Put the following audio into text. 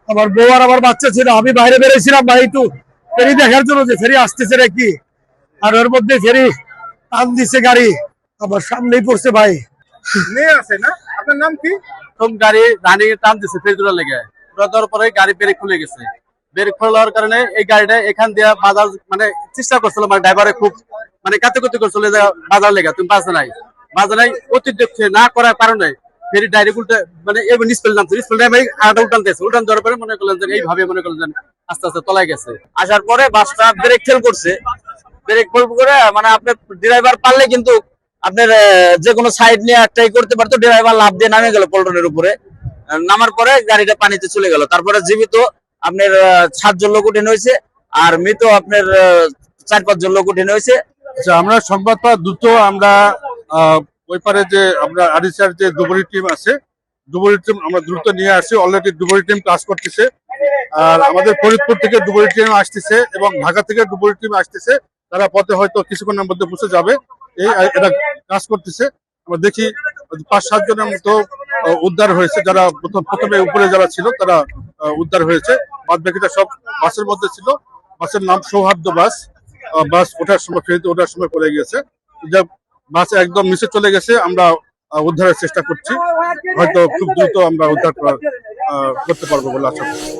আমার বউ আর আমার বাচ্চা ছিল, আমি বাইরে বেরিয়েছিলাম ভাই একটু ফেরি দেখার জন্য যে ফেরি আসতেছে নাকি। আর ওর মধ্যে ফেরি টান দিচ্ছে গাড়ি, আমার সামনেই পড়ছে ভাই। মেয়ে আছে না? আপনার নাম কি? প্রথম গাড়ি রানিং টান দিচ্ছে ফেরি তোলার লেগে, তোলা দেওয়ার পরে গাড়ি ব্রেক খুলে গেছে। ব্রেক খোলার কারণে এই গাড়িটা এখান দিয়ে বাজার মানে চেষ্টা করছিল, মানে ড্রাইভারে খুব মানে কাতে করছিল যে বাজার লেগে তুমি বাজে নাই অতিরিক্ত না করার কারণে ফেরি ডাইরেক্ট উল্টে মানে স্পেল নামছে, স্পেল নামে আটা উল্টান দেওয়ার পরে মনে করলেন যে এইভাবে মনে করলেন যে আস্তে আস্তে তলায় গেছে। আসার পরে বাসটা ব্রেক ফেল করছে, ব্রেক ফেল করে মানে আপনার ড্রাইভার পারলে কিন্তু আপনার যে কোনো সাইড নিয়ে একটাই করতে পারতো, ড্রাইভার লাফ দিয়ে নামে গেল পল্টনের উপরে। নামার পরে গাড়িটা পানিতে চলে গেল। তারপরে জীবিত আপনার 7 জন লোক উঠেন হয়েছে, আর মৃত আপনার 4-5 জন লোক উঠেন হয়েছে। আচ্ছা, আমরা সংবাদ পাওয়া দ্রুত আমরা ওই পারে যে আমরা আরিসার যে ডুবুরি টিম আছে, ডুবুরি টিম আমরা দ্রুত নিয়ে আসি। অলরেডি ডুবুরি টিম কাজ করতেছে। আর আমাদের ফরিদপুর থেকে ডুবুরি টিম আসতেছে এবং ঢাকা থেকে ডুবুরি টিম আসতেছে। তারা পথে হয়তো কিছুক্ষণের মধ্যে পৌঁছে যাবে। এটা কাজ করতেছে। আমরা দেখি 5-7 জনের মতো উদ্ধার হয়েছে, যারা প্রথমে উপরে যারা ছিল তারা উদ্ধার হয়েছে। বাদ বাকিটা সব বাসের মধ্যে ছিল। বাসের নাম সৌহার্দ্য বাস। বাস ওঠার সময় ফেরিতে ওঠার সময় পড়ে গেছে। বাস একদম নিচে চলে গেছে। আমরা উদ্ধারের চেষ্টা করছি, হয়তো খুব দ্রুত আমরা উদ্ধার করতে পারবো বলে আশা করছি।